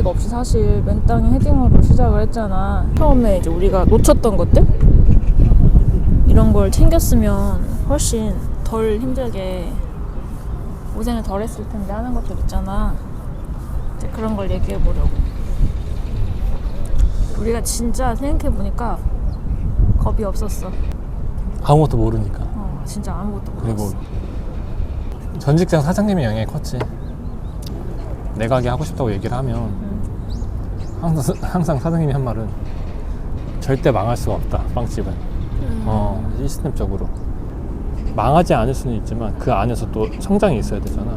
의미가 없이 사실 맨땅에 헤딩으로 시작을 했잖아. 처음에 이제 우리가 놓쳤던 것들? 이런 걸 챙겼으면 훨씬 덜 힘들게 고생을 덜 했을 텐데 하는 것들 있잖아. 이제 그런 걸 얘기해 보려고. 우리가 진짜 생각해보니까 겁이 없었어. 아무것도 모르니까. 진짜 아무것도 몰랐어. 그리고 전 직장 사장님의 영향이 컸지. 내 가게 하고 싶다고 얘기를 하면 항상 사장님이 한 말은 절대 망할 수가 없다, 빵집은. 시스템적으로 망하지 않을 수는 있지만 그 안에서 또 성장이 있어야 되잖아.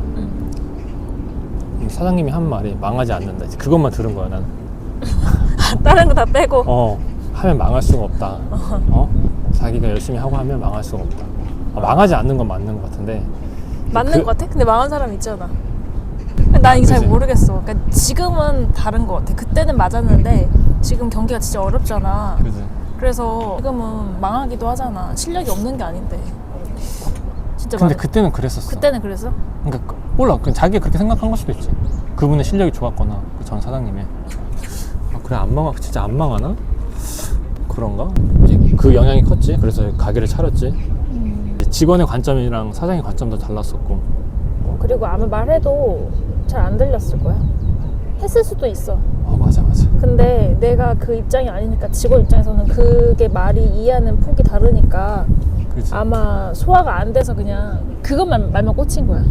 사장님이 한 말이 망하지 않는다. 이제 그것만 들은 거야 나는. 다른 거 다 빼고 하면 망할 수가 없다. 자기가 열심히 하고 하면 망할 수가 없다. 망하지 않는 건 맞는 것 같은데. 맞는 것 같아? 근데 망한 사람 있잖아. 난 이게 잘 모르겠어. 그러니까 지금은 다른 것 같아. 그때는 맞았는데 지금 경기가 진짜 어렵잖아. 그치. 그래서 지금은 망하기도 하잖아. 실력이 없는 게 아닌데. 진짜 근데 그때는 그랬었어. 그때는 그랬어? 그러니까 몰라. 그냥 자기가 그렇게 생각한 걸 수도 있지. 그분의 실력이 좋았거나 전 사장님의. 그래 진짜 안 망하나? 그런가? 이제 그 영향이 컸지. 그래서 가게를 차렸지. 직원의 관점이랑 사장의 관점도 달랐었고. 그리고 아마 말해도 잘 안 들렸을 거야. 했을 수도 있어. 맞아. 근데 내가 그 입장이 아니니까 직원 입장에서는 그게 말이 이해하는 폭이 다르니까 그치. 아마 소화가 안 돼서 그냥 그것만 말만 꽂힌 거야.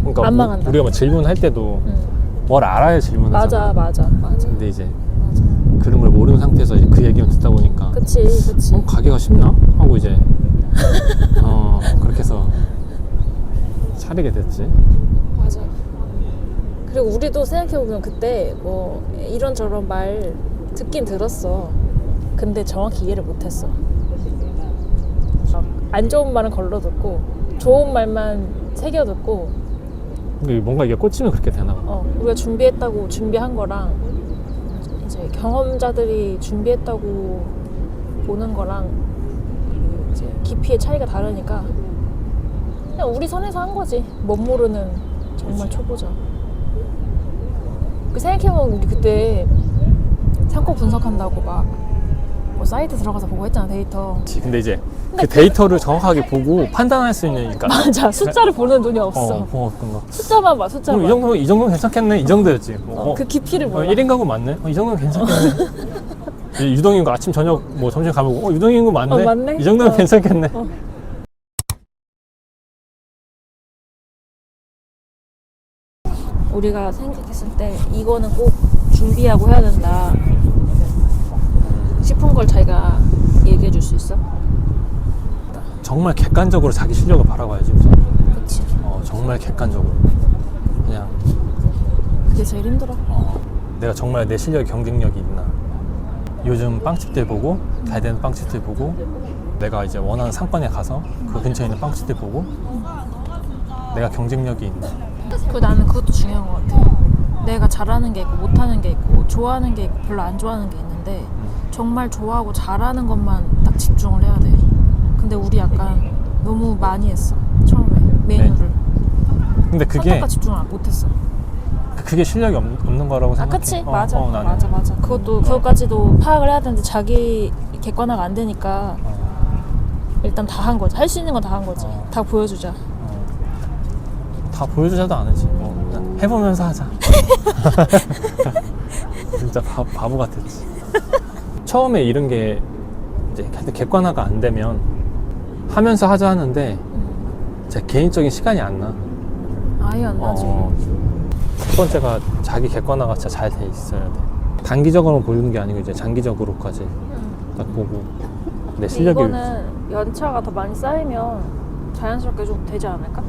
그러니까 안 망한다. 우리가 뭐 질문할 때도 뭘 알아야 질문하잖아. 맞아. 근데 이제 그런 걸 모르는 상태에서 이제 그 얘기만 듣다 보니까 그치. 가게가 쉽나? 하고 이제 그렇게 해서 차리게 됐지. 맞아. 그리고 우리도 생각해보면 그때 뭐 이런저런 말 듣긴 들었어. 근데 정확히 이해를 못했어. 안 좋은 말은 걸러 듣고 좋은 말만 새겨 듣고. 근데 뭔가 이게 꽂히면 그렇게 되나 봐. 우리가 준비했다고 준비한 거랑 이제 경험자들이 준비했다고 보는 거랑 이제 깊이의 차이가 다르니까 그냥 우리 선에서 한 거지. 못 모르는 정말 그치. 초보자. 생각해보면 우리 그때 상권 분석한다고 막 뭐 사이트 들어가서 보고 했잖아, 데이터. 근데 이제 그 데이터를 정확하게 보고 판단할 수 있는, 그러니까 맞아. 숫자를 보는 눈이 없어. 숫자만 봐, 숫자만. 이 정도면 괜찮겠네. 이 정도였지. 그 깊이를 몰라. 1인 가구 맞네. 이 정도면 괜찮겠네. 유동인구 아침 저녁 뭐 점심 가보고 유동인구 맞네. 맞네? 이 정도면 괜찮겠네. 우리가 생각했을 때 이거는 꼭 준비하고 해야 된다 싶은 걸 자기가 얘기해 줄 수 있어? 정말 객관적으로 자기 실력을 바라봐야지 우선. 그치. 정말 객관적으로. 그냥 그게 제일 힘들어. 내가 정말 내 실력에 경쟁력이 있나. 요즘 빵집들 보고, 잘 되는 빵집들 보고, 내가 이제 원하는 상권에 가서 그 근처에 있는 빵집들 보고 내가 경쟁력이 있나. 나는 그것도 중요한 것 같아. 내가 잘하는 게 있고 못하는 게 있고 좋아하는 게 있고 별로 안 좋아하는 게 있는데 정말 좋아하고 잘하는 것만 딱 집중을 해야 돼. 근데 우리 약간 너무 많이 했어, 처음에 메뉴를. 근데 그게 선택과 집중을 못했어. 그게 실력이 없는 거라고 생각해. 그치? 맞아. 그것까지도 파악을 해야 되는데 자기 객관화가 안 되니까 일단 다 한 거지. 할 수 있는 건 다 한 거지. 다 보여주자. 다 보여주자도 않으지. 그냥 해보면서 하자. 진짜 바보 같았지. 처음에 이런 게 이제 객관화가 안 되면 하면서 하자 하는데 제 개인적인 시간이 안 나. 아예 안 나지. 첫 번째가 자기 객관화가 진짜 잘 돼 있어야 돼. 단기적으로 보는 게 아니고 이제 장기적으로까지 딱 보고 내 실력이. 이거는 연차가 더 많이 쌓이면 자연스럽게 좀 되지 않을까?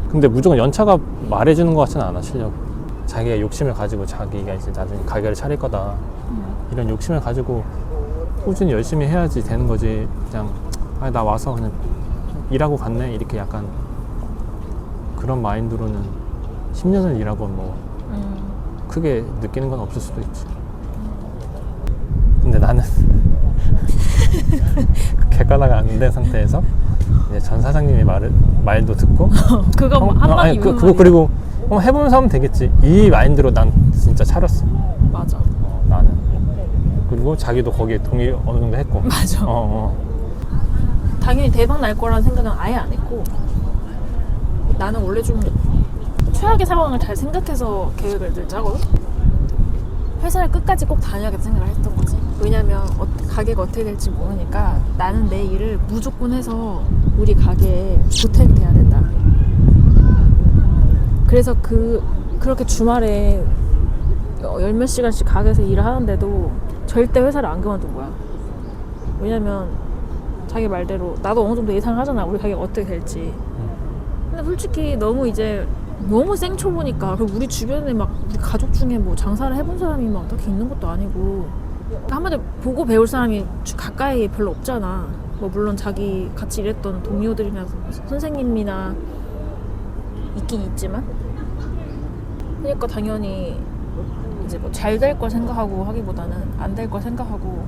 근데 무조건 연차가 말해주는 것 같지는 않아, 실력. 자기가 욕심을 가지고 자기가 이제 나중에 가게를 차릴 거다 이런 욕심을 가지고 꾸준히 열심히 해야지 되는 거지. 그냥 나 와서 그냥 일하고 갔네 이렇게 약간 그런 마인드로는 10년을 일하고 뭐 크게 느끼는 건 없을 수도 있지. 근데 나는 객관화가 안 된 상태에서 이제 전 사장님의 말도 듣고 그거 뭐 한마디 아니, 그거 그리고 해보면서 하면 되겠지 이 마인드로 난 진짜 차렸어. 맞아. 나는. 그리고 자기도 거기에 동의 어느 정도 했고. 맞아. 당연히 대박 날 거라는 생각은 아예 안 했고, 나는 원래 좀 최악의 상황을 잘 생각해서 계획을 늘 짜거든. 회사를 끝까지 꼭 다녀야겠다 생각을 했던 거지. 왜냐면 가게가 어떻게 될지 모르니까 나는 내 일을 무조건 해서 우리 가게에 보탬이 돼야 된다. 그래서 그렇게 주말에 열 몇 시간씩 가게에서 일을 하는데도 절대 회사를 안 그만둔 거야. 왜냐면 자기 말대로 나도 어느 정도 예상을 하잖아. 우리 가게가 어떻게 될지. 근데 솔직히 너무 생초보니까, 그리고 우리 주변에 막 우리 가족 중에 뭐 장사를 해본 사람이 막 딱히 있는 것도 아니고, 한마디로 보고 배울 사람이 가까이에 별로 없잖아. 뭐 물론 자기 같이 일했던 동료들이나 선생님이나 있긴 있지만, 그러니까 당연히 이제 뭐 잘 될 걸 생각하고 하기보다는 안 될 걸 생각하고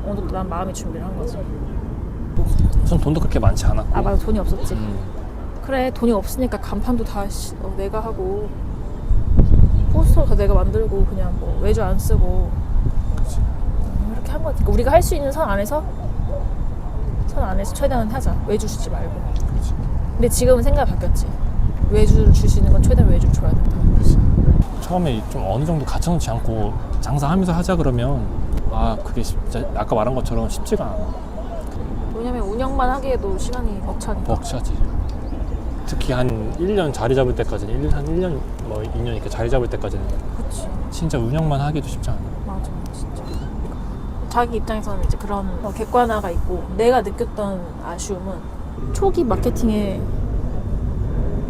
어느 정도 난 마음의 준비를 한 거지. 전 돈도 그렇게 많지 않았고. 아, 맞아. 돈이 없었지. 그래, 돈이 없으니까 간판도 다 내가 하고 포스터도 다 내가 만들고 그냥 뭐 외주 안 쓰고. 그치. 이렇게 한 거지. 그러니까 우리가 할 수 있는 선 안에서 최대한 하자. 외주 주지 말고. 그치. 근데 지금은 생각이 바뀌었지. 외주를 줄 수 있는 건 최대한 외주를 줘야 된다. 그치. 처음에 좀 어느 정도 갇혀놓지 않고 장사하면서 하자 그러면 그게 진짜 아까 말한 것처럼 쉽지가 않아. 왜냐면 운영만 하기에도 시간이 벅차니까. 벅차지. 특히 한 1년 자리 잡을 때까지는 한 1년 뭐 2년 이렇게 자리 잡을 때까지는 그치. 진짜 운영만 하기도 쉽지 않아. 맞아, 진짜. 자기 입장에서는 이제 그런 객관화가 있고, 내가 느꼈던 아쉬움은 초기 마케팅에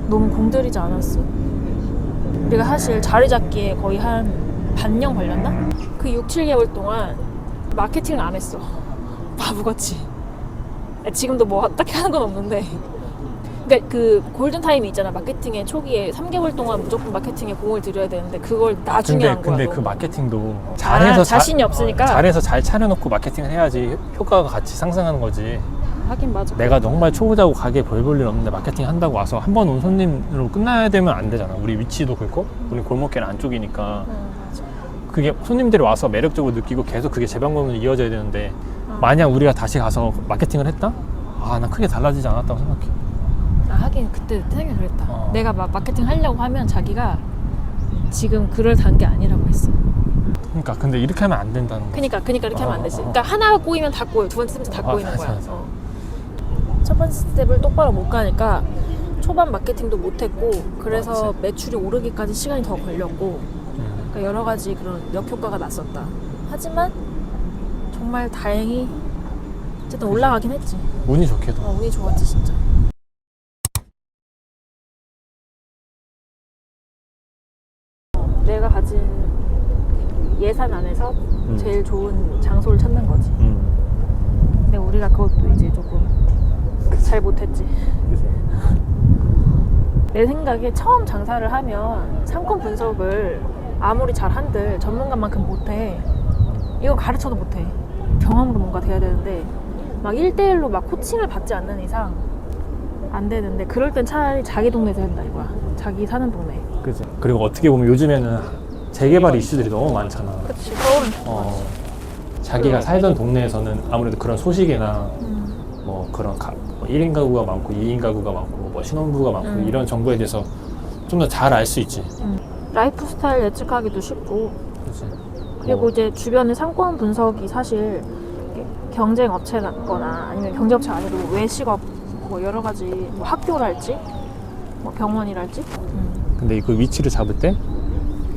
너무 공들이지 않았어. 우리가 사실 자리 잡기에 거의 한 반년 걸렸나? 그 6, 7개월 동안 마케팅을 안 했어. 바보같이. 지금도 뭐 딱히 하는 건 없는데, 그러니까 그 골든타임이 있잖아. 마케팅의 초기에 3개월 동안 무조건 마케팅에 공을 들여야 되는데 그걸 나중에 한 거야. 근데 너무. 그 마케팅도 잘해서 자신이 없으니까. 잘해서 잘 차려놓고 마케팅을 해야지 효과가 같이 상승하는 거지. 하긴 맞아. 내가 정말 초보자고 가게에 별 볼 일 없는데 마케팅 한다고 와서 한 번 온 손님으로 끝나야 되면 안 되잖아. 우리 위치도 그렇고 우리 골목길은 안쪽이니까. 맞아. 그게 손님들이 와서 매력적으로 느끼고 계속 그게 재방문으로 이어져야 되는데 만약 우리가 다시 가서 마케팅을 했다? 난 크게 달라지지 않았다고 생각해. 하긴 그때 생각이 그랬다. 내가 막 마케팅 하려고 하면 자기가 지금 그럴 단계 아니라고 했어. 그러니까 근데 이렇게 하면 안 된다는 거야. 그러니까 이렇게 하면 안 되지. 그러니까 하나 꼬이면 다 꼬여. 두 번째, 세 번째 다 꼬이는 거야. 맞아. 첫 번째 스텝을 똑바로 못 가니까 초반 마케팅도 못 했고, 그래서 매출이 오르기까지 시간이 더 걸렸고, 그러니까 여러 가지 그런 역효과가 났었다. 하지만 정말 다행히 어쨌든 올라가긴 했지. 운이 좋게도. 운이 좋았지 진짜. 내가 가진 예산 안에서 제일 좋은 장소를 찾는 거지. 근데 우리가 그것도 이제 조금 잘 못했지. 내 생각에 처음 장사를 하면 상권 분석을 아무리 잘한들 전문가만큼 못해. 이거 가르쳐도 못해. 경험으로 뭔가 돼야 되는데 막 1대1로 막 코칭을 받지 않는 이상 안 되는데, 그럴 땐 차라리 자기 동네에서 한다 이거야. 자기 사는 동네. 그치. 그리고 어떻게 보면 요즘에는 재개발 이슈들이 너무 많잖아. 그치. 서울은 자기가 살던 동네에서는 아무래도 그런 소식이나 뭐 그런 1인 가구가 많고 2인 가구가 많고 뭐 신혼부부가 많고 이런 정보에 대해서 좀 더 잘 알 수 있지. 라이프 스타일 예측하기도 쉽고. 그치. 그리고 이제 주변의 상권 분석이 사실 경쟁 업체거나 아니면 경쟁 업체 아니고 외식업 뭐 여러 가지 뭐 학교랄지 뭐 병원이랄지. 근데 그 위치를 잡을 때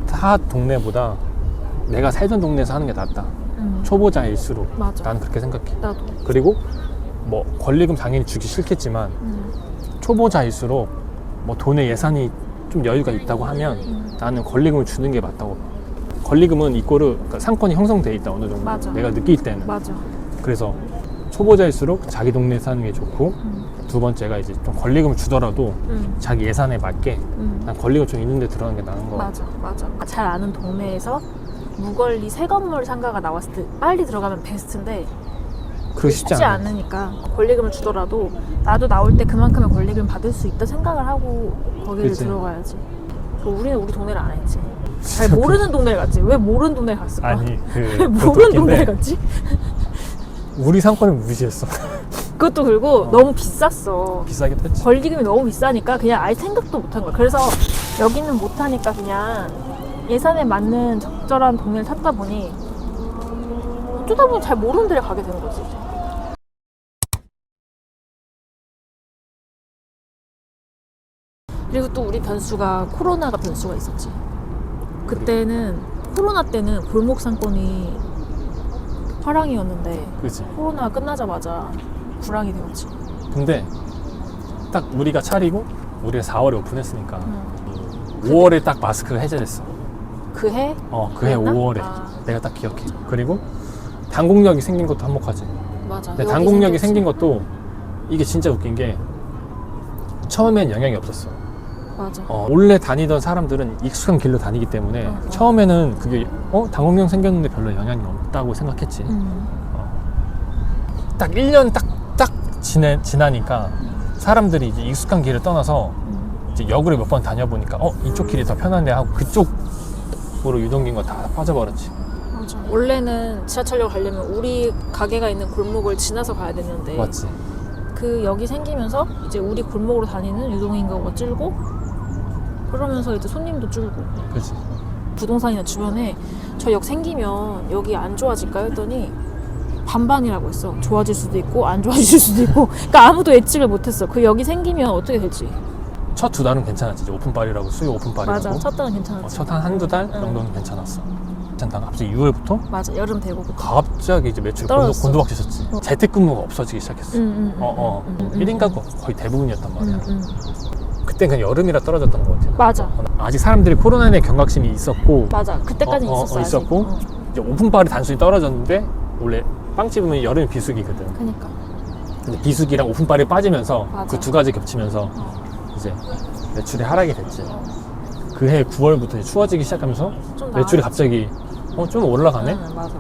타 동네보다 내가 살던 동네에서 하는 게 낫다. 초보자일수록. 맞아. 나는 그렇게 생각해. 나도. 그리고 뭐 권리금 당연히 주기 싫겠지만 초보자일수록 뭐 돈의 예산이 좀 여유가 있다고 하면 나는 권리금을 주는 게 맞다고 봐. 권리금은 이꼬르 그러니까 상권이 형성돼 있다 어느 정도. 맞아. 내가 느낄 때는. 맞아. 그래서 초보자일수록 자기 동네에 사는 게 좋고 두 번째가 이제 좀 권리금을 주더라도 자기 예산에 맞게 난 권리금 좀 있는 데 들어가는 게 나은 거 같아. 맞아. 잘 아는 동네에서 무권리 새 건물 상가가 나왔을 때 빨리 들어가면 베스트인데 그러기 쉽지 쉽지 않아. 않으니까 권리금을 주더라도 나도 나올 때 그만큼의 권리금 받을 수 있다 생각을 하고 거기를 그치. 들어가야지. 우리는 우리 동네를 안 했지. 잘 모르는 동네를 갔지. 왜 모르는 동네를 갔을까? 아니 왜 그것도 모르는 동네를 웃긴데 갔지? 우리 상권을 무시했어. 그것도 그리고 너무 비쌌어. 비싸기도 했지. 권리금이 너무 비싸니까 그냥 아예 생각도 못한 거야. 그래서 여기는 못하니까 그냥 예산에 맞는 적절한 동네를 찾다 보니 어쩌다 보니 잘 모르는 데를 가게 되는 거지. 그리고 또 우리 변수가 코로나가 변수가 있었지. 그때는 코로나 때는 골목 상권이 화랑이었는데 그치. 코로나가 끝나자마자 불황이 되었지. 근데 딱 우리가 차리고 우리가 4월에 오픈했으니까 5월에 딱 마스크가 해제됐어. 그 해? 그해 그랬나? 5월에 아. 내가 딱 기억해. 그리고 단공역이 생긴 것도 한몫하지. 맞아. 근데 여기 단공역이 생겼지. 생긴 것도 이게 진짜 웃긴 게 처음엔 영향이 없었어. 맞아. 원래 다니던 사람들은 익숙한 길로 다니기 때문에 처음에는 그게 단공역 생겼는데 별로 영향이 없다고 생각했지. 딱 1년 딱 지나니까 사람들이 이제 익숙한 길을 떠나서 이제 역으로 몇 번 다녀보니까 이쪽 길이 더 편한데 하고 그쪽으로 유동인구가 다 빠져버렸지. 맞아. 원래는 지하철역 가려면 우리 가게가 있는 골목을 지나서 가야 됐는데 맞지? 그 역이 생기면서 이제 우리 골목으로 다니는 유동인구가 줄고 그러면서 이제 손님도 줄고 그렇지. 부동산이나 주변에 저 역 생기면 여기 안 좋아질까요? 했더니 반반이라고 했어. 좋아질 수도 있고 안 좋아질 수도 있고. 그러니까 아무도 예측을 못했어. 그 역이 생기면 어떻게 될지. 첫 두 달은 괜찮았지. 이제 오픈빨이라고 수요 오픈빨이라고. 맞아. 첫 달은 괜찮았지. 첫 한두 달 정도는 괜찮았어. 괜찮다가 갑자기 6월부터 맞아. 여름 되고부터. 갑자기 이제 매출이 떨어졌어. 곤두박질쳤지. 재택근무가 없어지기 시작했어. 1인 가구가 거의 대부분이었단 말이야. 그땐 그냥 여름이라 떨어졌던 것 같아. 맞아. 아직 사람들이 코로나에 대한 경각심이 있었고 맞아. 그때까지는 있었어. 아직. 있었고 이제 오픈빨이 단순히 떨어졌는데 원래 빵집은 여름이 비수기거든. 그러니까. 근데 비수기랑 오픈빨이 빠지면서 맞아. 그 두 가지 겹치면서 이제 매출이 하락이 됐지. 그해 9월부터 이제 추워지기 시작하면서 좀 매출이 갑자기 좀 올라가네? 맞아.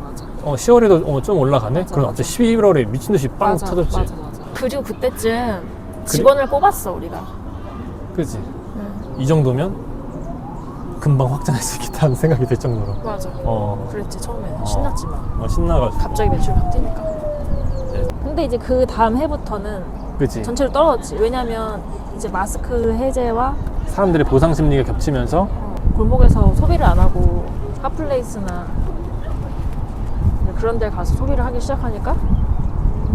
10월에도 좀 올라가네? 맞아, 그럼 갑자기 11월에 미친듯이 빵 맞아. 터졌지. 맞아. 그리고 그때쯤 직원을 뽑았어 우리가. 그치? 이 정도면 금방 확장할 수 있겠다는 생각이 들 정도로. 맞아. 그랬지 처음에는 신났지만 신나가지고. 갑자기 매출이 확 뛰니까. 네. 근데 이제 그 다음 해부터는 그치? 전체로 떨어졌지. 왜냐면 이제 마스크 해제와 사람들의 보상 심리가 겹치면서 골목에서 소비를 안 하고 핫플레이스나 그런 데 가서 소비를 하기 시작하니까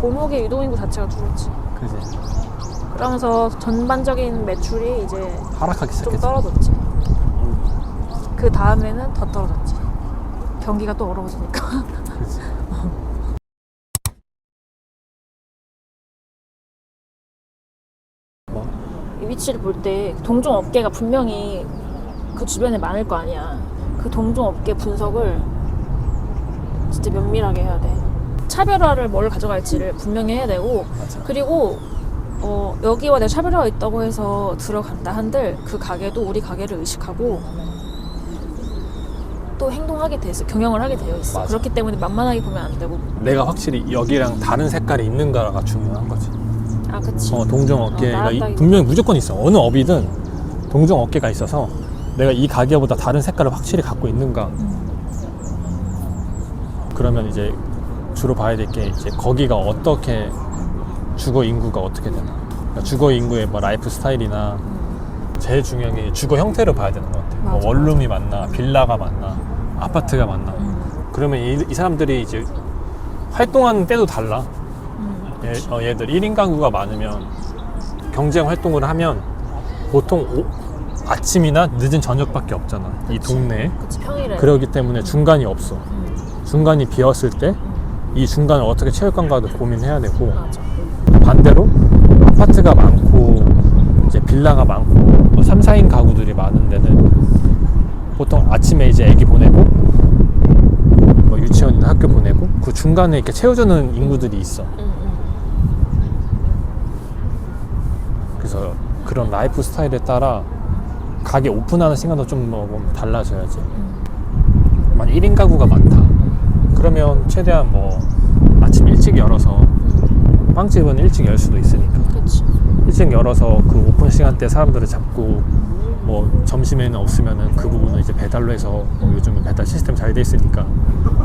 골목의 유동인구 자체가 줄었지. 그치? 그러면서 전반적인 매출이 이제 하락하기 좀 시작했지. 떨어졌지. 그 다음에는 더 떨어졌지. 경기가 또 어려워지니까. 그치? 뭐? 이 위치를 볼 때 동종 업계가 분명히 그 주변에 많을 거 아니야. 그 동종 업계 분석을 진짜 면밀하게 해야 돼. 차별화를 뭘 가져갈지를 분명히 해야 되고, 맞아. 그리고 여기와 내가 차별화가 있다고 해서 들어간다 한들 그 가게도 우리 가게를 의식하고 또 행동하게 돼 있어. 경영을 하게 되어 있어. 맞아. 그렇기 때문에 만만하게 보면 안 되고. 내가 확실히 여기랑 다른 색깔이 있는가가 중요한 거지. 아, 그치. 동종 업계가 나왔다, 분명히 무조건 있어. 어느 업이든 동종 업계가 있어서 내가 이 가게보다 다른 색깔을 확실히 갖고 있는가. 그러면 이제 주로 봐야 될 게 이제 거기가 어떻게 주거 인구가 어떻게 되나. 그러니까 주거 인구의 뭐 라이프 스타일이나 제일 중요한 게 주거 형태를 봐야 되는 것 같아. 맞아, 원룸이 맞나, 빌라가 맞나, 아파트가 맞나. 그러면 이 사람들이 이제 활동하는 때도 달라. 얘들 1인 가구가 많으면 경쟁 활동을 하면 보통 아침이나 늦은 저녁밖에 없잖아. 이 동네에. 그치, 평일에. 그러기 때문에 중간이 없어. 중간이 비었을 때 이 중간을 어떻게 채울 건가도 고민해야 되고, 맞아. 반대로 아파트가 많고 이제 빌라가 많고 뭐 3, 4인 가구들이 많은 데는 보통 아침에 이제 애기 보내고 뭐 유치원이나 학교 보내고 그 중간에 이렇게 채워주는 인구들이 있어. 그래서 그런 라이프 스타일에 따라 가게 오픈하는 시간도 좀 뭐 달라져야지. 만 1인 가구가 많다. 그러면 최대한 뭐 아침 일찍 열어서 빵집은 일찍 열 수도 있으니까 그치. 일찍 열어서 그 오픈 시간대 사람들을 잡고 뭐 점심에는 없으면은 그 부분은 이제 배달로 해서 뭐 요즘은 배달 시스템 잘 돼 있으니까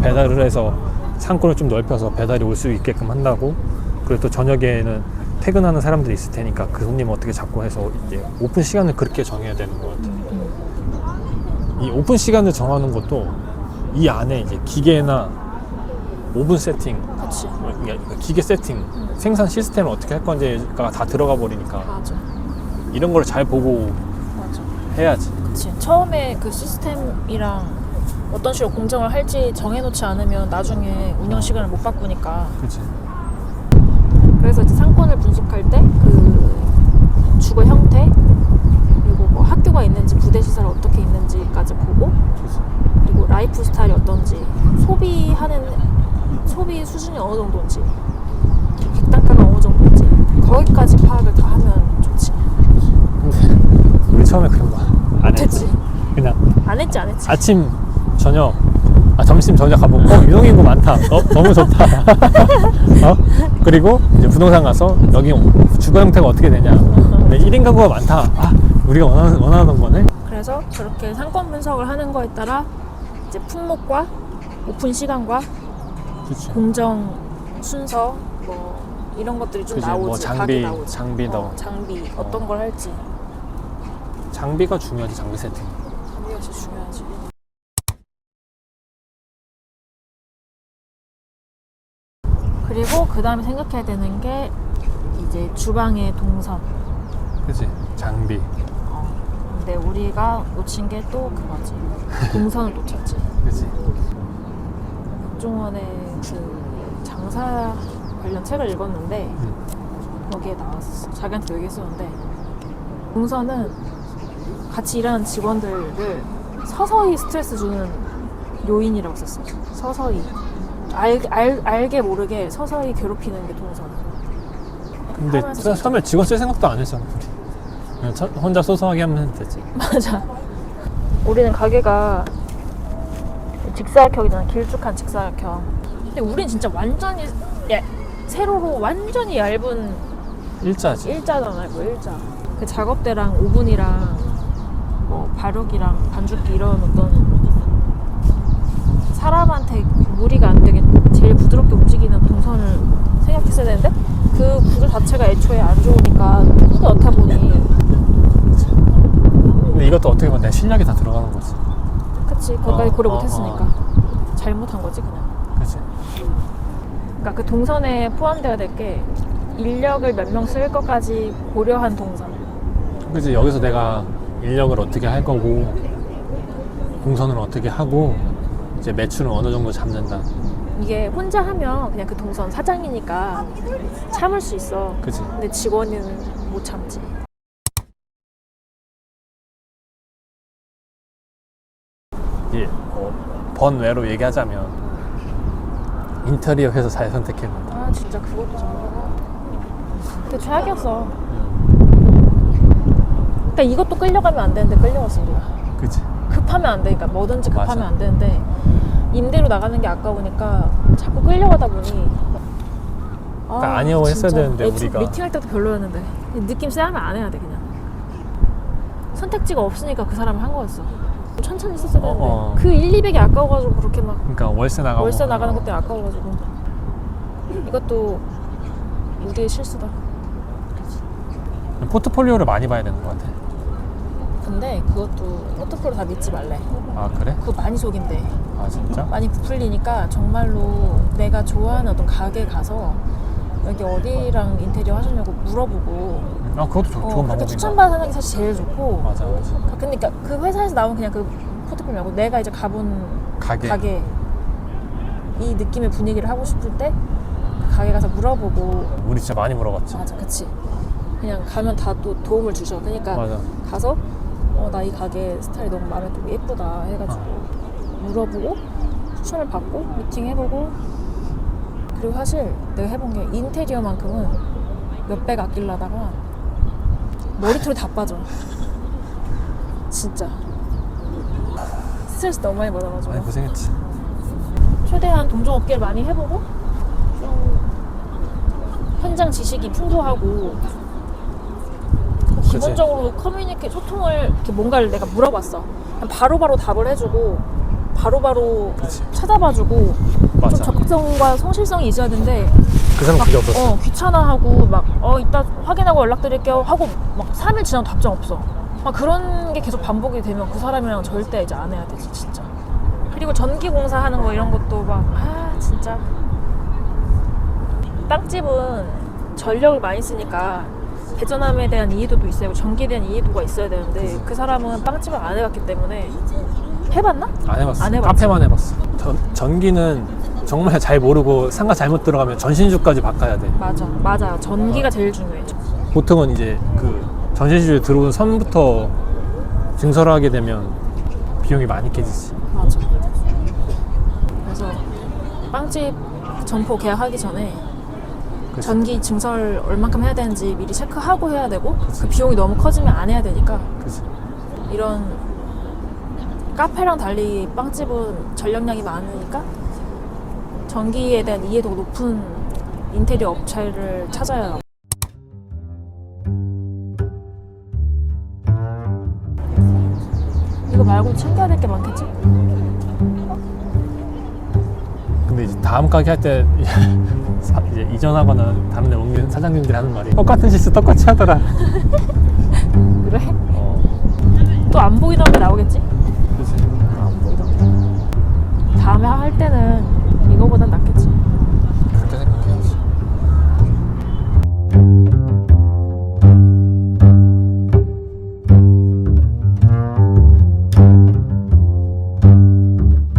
배달을 해서 상권을 좀 넓혀서 배달이 올 수 있게끔 한다고. 그리고 또 저녁에는 퇴근하는 사람들이 있을 테니까 그 손님 어떻게 잡고 해서 이제 오픈 시간을 그렇게 정해야 되는 것 같아요. 이 오픈 시간을 정하는 것도 이 안에 이제 기계나 오븐 세팅, 그치. 그러니까 기계 세팅, 생산 시스템을 어떻게 할 건지가 다 들어가 버리니까 맞아. 이런 걸 잘 보고 맞아. 해야지. 그치. 처음에 그 시스템이랑 어떤 식으로 공정을 할지 정해놓지 않으면 나중에 운영 시간을 못 바꾸니까. 그렇지. 그래서 이제 상권을 분석할 때 그 주거 형태 그리고 뭐 학교가 있는지 부대 시설 어떻게 있는지까지 보고 그리고 라이프 스타일이 어떤지 소비 수준이 어느 정도인지 객단가가 어느 정도인지 거기까지 파악을 다 하면 좋지. 우리 처음에 그런 거 안 됐지. 했지. 그냥 안 했지. 아침, 저녁, 점심, 저녁 가보고 유동인구 많다. 너무 좋다. 그리고 이제 부동산 가서 여기 주거 형태가 어떻게 되냐. 근데 1인 가구가 많다. 우리가 원하는 거네. 그래서 그렇게 상권 분석을 하는 거에 따라 이제 품목과 오픈 시간과 그치. 공정 순서 뭐 이런 것들이 좀 그치. 나오지. 뭐 각이 나오지. 장비도. 장비 어떤 걸 할지. 장비가 중요하지. 장비 세팅. 장비가 진짜 중요하지. 그리고 그 다음에 생각해야 되는 게 이제 주방의 동선. 그치. 장비. 근데 우리가 놓친 게 또 그거지. 동선을 놓쳤지. 그치. 박종원의 그 장사 관련 책을 읽었는데 거기에 나왔어. 자기한테 얘기했었는데 동선은 같이 일하는 직원들을 서서히 스트레스 주는 요인이라고 썼어. 서서히 알게 모르게 서서히 괴롭히는 게 동선. 근데 하면서 처음에 직원 쓸 생각도 안 했잖아. 우리. 그냥 혼자 소소하게 하면 되지. 맞아. 우리는 가게가 직사각형이잖아. 길쭉한 직사각형. 근데 우린 진짜 완전히 세로로 완전히 얇은 일자지. 일자잖아. 이거 일자. 그 작업대랑 오븐이랑 뭐 발육이랑 반죽기 이런 어떤 사람한테 무리가 안 되게 제일 부드럽게 움직이는 동선을 생각했어야 되는데 그 구조 자체가 애초에 안 좋으니까 꾸겨 넣다 보니. 근데 이것도 어떻게 보면 내 실력이 다 들어가는 거지. 그치. 거기까지 고려 못했으니까 잘못한 거지 그냥. 그치. 그러니까 그 동선에 포함되어야 될 게 인력을 몇 명 쓸 것까지 고려한 동선. 그치. 여기서 내가 인력을 어떻게 할 거고 동선을 어떻게 하고 이제 매출은 어느 정도 잡는다. 이게 혼자 하면 그냥 그 동선 사장이니까 참을 수 있어. 그치. 근데 직원은 못 참지. 예, 번외로 얘기하자면 인테리어 회사 잘 선택했는데. 진짜 그것도 정말. 근데 최악이었어. 그러니까 이것도 끌려가면 안 되는데 끌려갔어 우리가. 그치. 급하면 안 되니까 뭐든지 급하면 맞아. 안 되는데 임대로 나가는 게 아까우니까 자꾸 끌려가다 보니. 그러니까 아니어했어야 진짜. 되는데 우리가. 미팅할 때도 별로였는데 느낌 쎄하면 안 해야 돼 그냥. 선택지가 없으니까 그 사람을 한 거였어. 천천히 썼어야 되는데 그 1, 200이 아까워가지고 그렇게 막 그러니까 월세 나가는 것도 아까워가지고. 이것도 우리의 실수다. 포트폴리오를 많이 봐야 되는 것 같아. 근데 그것도 포트폴리오 다 믿지 말래. 그래? 그거 많이 속인대. 진짜? 많이 부풀리니까 정말로 내가 좋아하는 어떤 가게 가서 여기 어디랑 인테리어 하셨냐고 물어보고. 그것도 좋은 그렇게 방법인 것 추천받은 사람이 사실 제일 좋고. 맞아. 그러니까 그 회사에서 나온 그냥 그 포트폴리오 말고 내가 이제 가본 가게 이 느낌의 분위기를 하고 싶을 때 그 가게 가서 물어보고. 우리 진짜 많이 물어봤지. 맞아, 그치. 그냥 가면 다 또 도움을 주셔. 그러니까 맞아. 가서 나 이 가게 스타일이 너무 마음에 들고 예쁘다 해가지고 물어보고 추천을 받고 미팅해보고. 그리고 사실 내가 해본 게 인테리어만큼은 몇백 아끼려다가 머리털이 다 빠져. 진짜 스트레스 너무 많이 받아가지고. 많이 고생했지. 최대한 동종업계를 많이 해보고 현장 지식이 풍부하고 기본적으로 소통을 이렇게 뭔가를 내가 물어봤어. 바로바로 답을 해주고 바로바로 그치. 찾아봐주고 맞아. 좀 적극성과 성실성이 있어야 되는데 그 사람 그게 없었어. 귀찮아하고 막 이따 확인하고 연락드릴게요 하고 막 3일 지나도 답장 없어. 막 그런 게 계속 반복이 되면 그 사람이랑 절대 이제 안 해야 되지 진짜. 그리고 전기 공사하는 거 이런 것도 막 진짜 빵집은 전력을 많이 쓰니까 배전함에 대한 이해도도 있어야 전기에 대한 이해도가 있어야 되는데 그 사람은 빵집을 안 해봤기 때문에 해봤나? 안 해봤어. 안 해봤지. 카페만 해봤어. 전기는 정말 잘 모르고 상가 잘못 들어가면 전신주까지 바꿔야 돼. 맞아요. 전기가 제일 중요해. 보통은 이제 그 전신주에 들어온 선부터 증설을 하게 되면 비용이 많이 깨지지. 맞아. 그래서 빵집 점포 계약하기 전에 그치. 전기 증설 얼만큼 해야 되는지 미리 체크하고 해야 되고 그 비용이 너무 커지면 안 해야 되니까 그치. 이런 카페랑 달리 빵집은 전력량이 많으니까 전기에 대한 이해도가 높은 인테리어 업체를 찾아야. 이거 말고 챙겨야 될 게 많겠지? 근데 이제 다음 가게 할 때 이제 이전하거나 다른 데 옮긴 사장님들이 하는 말이 똑같은 실수 똑같이 하더라. 그래? 또 안 보이던 게 나오겠지? 그치. 안 보이던 게. 다음에 할 때는